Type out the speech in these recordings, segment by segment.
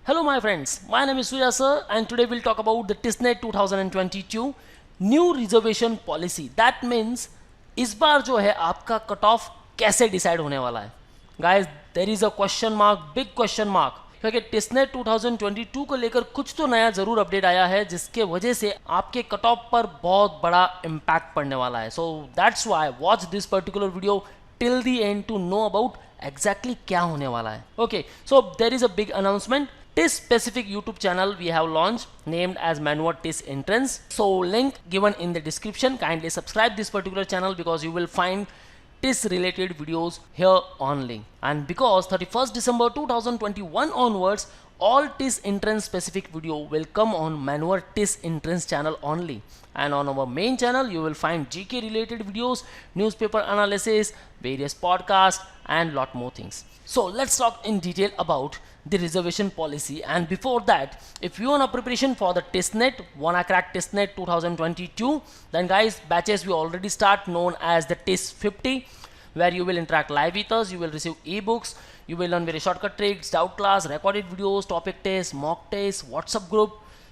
Hello my friends, my name is Surya sir and today we'll talk about the TISNET 2022 new reservation policy. That means इस बार जो है आपका cut off कैसे decide होने वाला है. Guys, there is a question mark, big question mark, क्योंकि TISNET 2022 को लेकर कुछ तो नया जरूर अपडेट आया है जिसके वजह से आपके कट ऑफ पर बहुत बड़ा इम्पैक्ट पड़ने वाला है. So that's why watch this particular video till the end to know about exactly क्या होने वाला है. Okay, so there is a big announcement. TIS specific YouTube channel we have launched named as Manwar TIS Entrance. So link given in the description. Kindly subscribe this particular channel because you will find TIS related videos here only. And because 31st December 2021 onwards, all TIS entrance specific video will come on Manwar TIS Entrance channel only. And on our main channel you will find GK related videos, newspaper analysis, various podcasts and lot more things. So let's talk in detail about the reservation policy. And before that, if you want a preparation for the TISNET, wanna crack TISNET 2022, then guys, batches we already start known as the TIS 50, where you will interact live with us, you will receive ebooks, you will learn very shortcut tricks, doubt class, recorded videos, topic tests, mock tests, WhatsApp group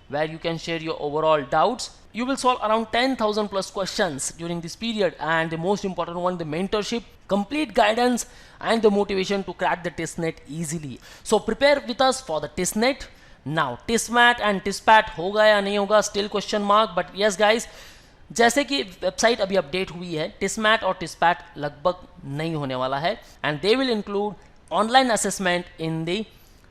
where you can share your overall doubts. You will solve around 10,000 plus questions during this period, and the most important one, the mentorship, complete guidance and the motivation to crack the TISNET easily. So prepare with us for the TISNET. Now TISMAT and TISPAT होगा या नहीं होगा, still question mark, but yes guys, जैसे कि website अभी update हुई है, TISMAT और TISPAT लगभग नहीं होने वाला है, and they will include online assessment in the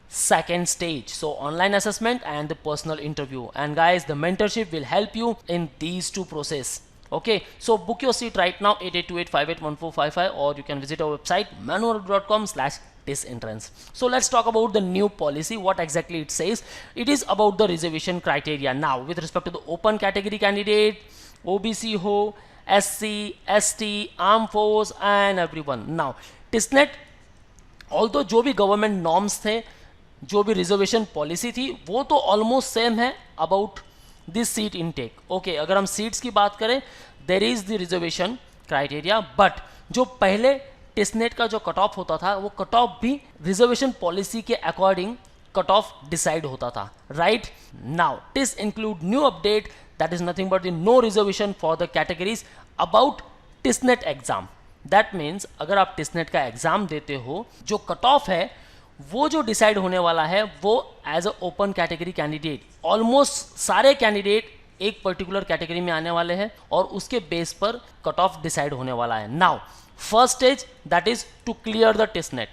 second stage. So online assessment and the personal interview, and guys, the mentorship will help you in these two process. Okay, so book your seat right now, 8828581455, or you can visit our website manwar.com/TISentrance. So let's talk about the new policy, what exactly it says. It is about the reservation criteria. Now with respect to the open category candidate, OBC ho, SC, ST, armed force and everyone. Now TISNET, although जो भी government norms थे, जो भी reservation policy थी, वो तो almost same है about this seat intake. Okay, अगर हम सीट्स की बात करें, there is the reservation criteria, but जो पहले टिस्नेट का जो कट ऑफ होता था, वो कट ऑफ भी रिजर्वेशन पॉलिसी के अकॉर्डिंग कट ऑफ डिसाइड होता था. Right now TISS include new update, that is nothing but the no reservation for the categories about TISSNET exam. That means अगर आप टिस्नेट का एग्जाम देते हो, जो कट ऑफ है वो जो डिसाइड होने वाला है वो as a open category candidate. Almost सारे कैंडिडेट एक पर्टिकुलर कैटेगरी में आने वाले हैं और उसके बेस पर कट ऑफ डिसाइड होने वाला है. Now first stage, that is to clear the TISSNET.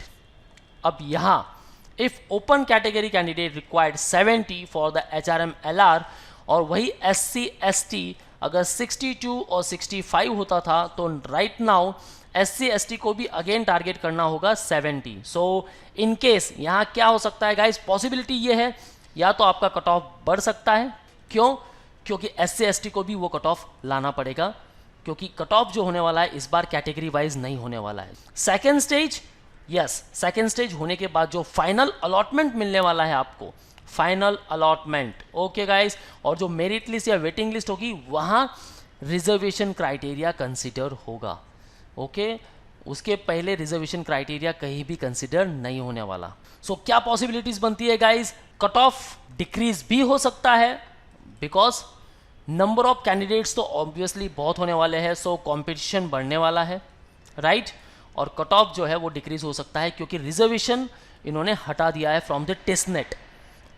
अब यहाँ if open category candidate required 70 for the HRM LR और वही SC ST अगर 62 और 65 होता था, तो राइट नाउ SC ST को भी अगेन टारगेट करना होगा 70. सो इन केस यहाँ क्या हो सकता है गाइस, पॉसिबिलिटी ये है या तो आपका कट ऑफ बढ़ सकता है. क्यों? क्योंकि SC ST को भी वो कट ऑफ लाना पड़ेगा, क्योंकि कट ऑफ जो होने वाला है इस बार कैटेगरी वाइज नहीं होने वाला है. Second stage, yes, second stage होने के बाद जो फाइनल अलॉटमेंट मिलने वाला है आपको, फाइनल अलॉटमेंट. ओके गाइस, और जो मेरिट लिस्ट या वेटिंग लिस्ट होगी वहाँ रिजर्वेशन क्राइटेरिया कंसिडर होगा. ओके, उसके पहले रिजर्वेशन क्राइटेरिया कहीं भी कंसिडर नहीं होने वाला. सो क्या पॉसिबिलिटीज बनती है गाइस, कट ऑफ डिक्रीज भी हो सकता है बिकॉज नंबर ऑफ कैंडिडेट्स तो ऑब्वियसली बहुत होने वाले हैं, सो कंपटीशन बढ़ने वाला है. राइट, और कट ऑफ जो है वो डिक्रीज हो सकता है क्योंकि रिजर्वेशन इन्होंने हटा दिया है फ्रॉम द टिस्नेट.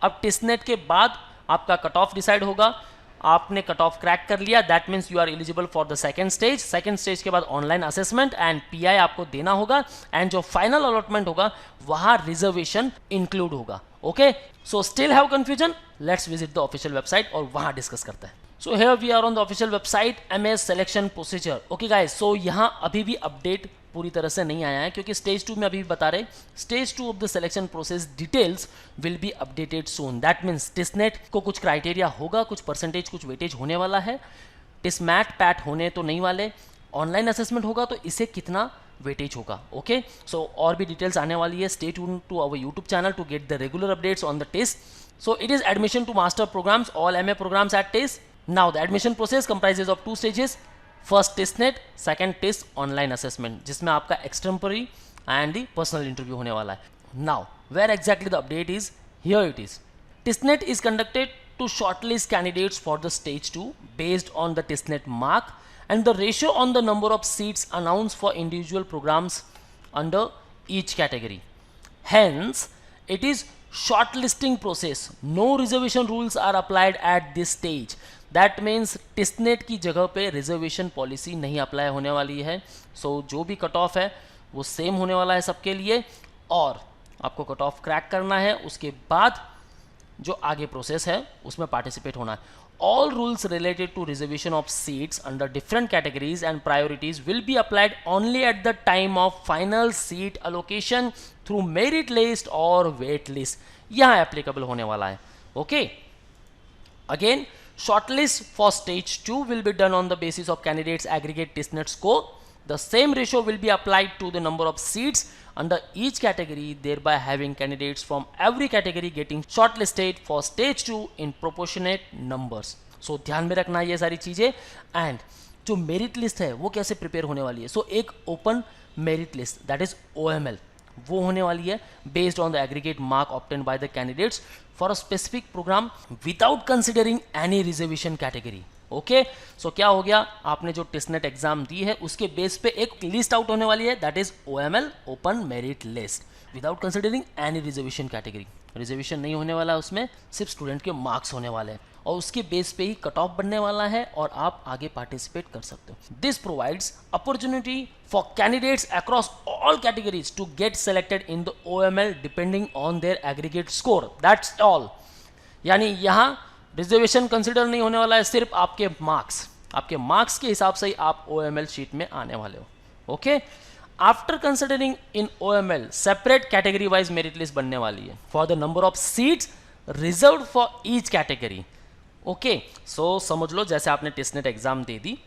अब टिस्नेट के बाद आपका कट ऑफ डिसाइड होगा. आपने कट ऑफ क्रैक कर लिया, that means you are eligible for the second stage. Second stage के बाद ऑनलाइन असेसमेंट एंड PI आपको देना होगा, एंड जो फाइनल अलॉटमेंट होगा वहां रिजर्वेशन इंक्लूड होगा. Okay, so still have confusion, let's visit the official website और वहां डिस्कस करते हैं. So here we are on the official website MS selection procedure. Okay guys, so यहाँ अभी भी अपडेट पूरी तरह से नहीं आया है क्योंकि स्टेज 2 में अभी भी बता रहे, stage 2 of the selection process details will be updated soon. That means टिस्नेट को कुछ क्राइटेरिया होगा, कुछ परसेंटेज, कुछ वेटेज होने वाला है. टिस्मैट पैट होने तो नहीं वाले. ऑनलाइन असेसमेंट होगा तो इसे कितना वेटेज होगा. ओके, सो और भी डिटेल्स आने वाली है. Stay tuned to our YouTube channel to get the regular updates on the TISS. So it is admission to master programmes, all MA programmes at TISS. Now the admission process comprises of 2 stages. First TISSNET, second TISS online assessment, जिसमें आपका extempore and the personal interview होने वाला है. Now where exactly the update is Here it is. TISNET is conducted to shortlist candidates for the stage 2 based on the TISNET mark and the ratio on the number of seats announced for individual programs under each category. Hence, it is shortlisting process. No reservation rules are applied at this stage. That means TISNET की जगह पे reservation policy नहीं apply होने वाली है. सो जो भी cut off है वो सेम होने वाला है सबके लिए और आपको कट ऑफ क्रैक करना है, उसके बाद जो आगे प्रोसेस है उसमें पार्टिसिपेट होना है. All rules related to reservation of seats under different categories and priorities will be applied only at the time of final seat allocation through merit list or wait list. यहाँ applicable होने वाला है. Okay. Again, shortlist for stage 2 will be done on the basis of candidates aggregate TISNET score. The same ratio will be applied to the number of seats under each category, thereby having candidates from every category getting shortlisted for stage 2 in proportionate numbers. So ध्यान में रखना ये सारी चीजें. And जो merit list है वो कैसे प्रिपेयर होने वाली है. सो एक open merit list that is OML वो होने वाली है based on the aggregate mark obtain by the candidates for a specific programme without considering any reservation category. Okay, so क्या हो गया, आपने जो टिस्नेट एग्जाम दी है उसके बेस पे एक लिस्ट आउट होने वाली है that is OML open merit list without considering any reservation category. Reservation नहीं होने वाला, उसमें सिर्फ स्टूडेंट के मार्क्स होने वाले हैं और उसके बेस पे ही कट ऑफ बनने वाला है और आप आगे पार्टिसिपेट कर सकते हो. This provides opportunity for candidates across all categories to get selected in the OML depending on their aggregate score. That's all. यानी यहाँ रिजर्वेशन कंसिडर नहीं होने वाला है, सिर्फ आपके मार्क्स के हिसाब से ही आप OML शीट में आने वाले हो. Okay, after considering in OML separate category wise merit list बनने वाली है for the number of seats reserve for each category. Okay, so समझ लो जैसे आपने टिस्नेट एग्जाम दे दी,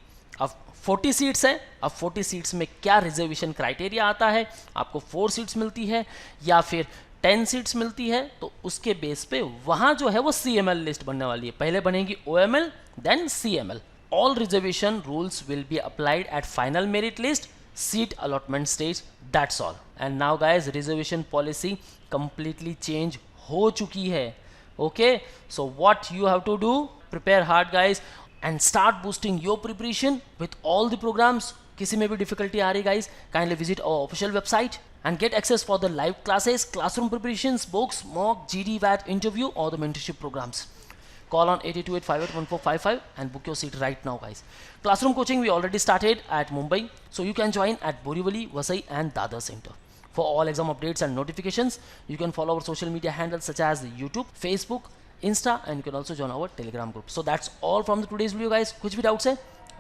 अब 40 सीट्स है. अब 40 सीट्स में क्या रिजर्वेशन क्राइटेरिया आता है, आपको 4 सीट्स मिलती है या फिर 10 सीट्स मिलती है, तो उसके बेस पे वहां जो है वो CML लिस्ट बनने वाली है. पहले बनेगी OML then CML. All reservation rules will be applied at final merit list seat allotment stage. That's all. And now guys reservation policy completely change हो चुकी है. Okay, so what you have to do, prepare hard guys and start boosting your preparation with all the programs. किसी में भी difficulty आ रही guys, kindly visit our official website and get access for the live classes, classroom preparations, books, mock, GD, VAT, interview or the mentorship programs. Call on 8828581455 and book your seat right now guys. Classroom coaching we already started at Mumbai, so you can join at Borivali, Vasai and Dadar Center. For all exam updates and notifications, you can follow our social media handles such as YouTube, Facebook, Insta, and you can also join our Telegram group. So that's all from the today's video guys. कुछ भी doubts है,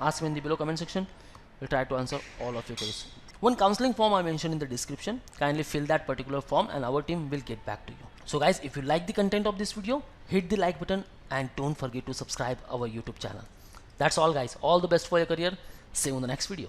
ask me in the below comment section. We'll try to answer all of your queries. One counseling form I mentioned in the description. Kindly fill that particular form and our team will get back to you. So guys, if you like the content of this video, hit the like button and don't forget to subscribe our YouTube channel. That's all guys. All the best for your career. See you in the next video.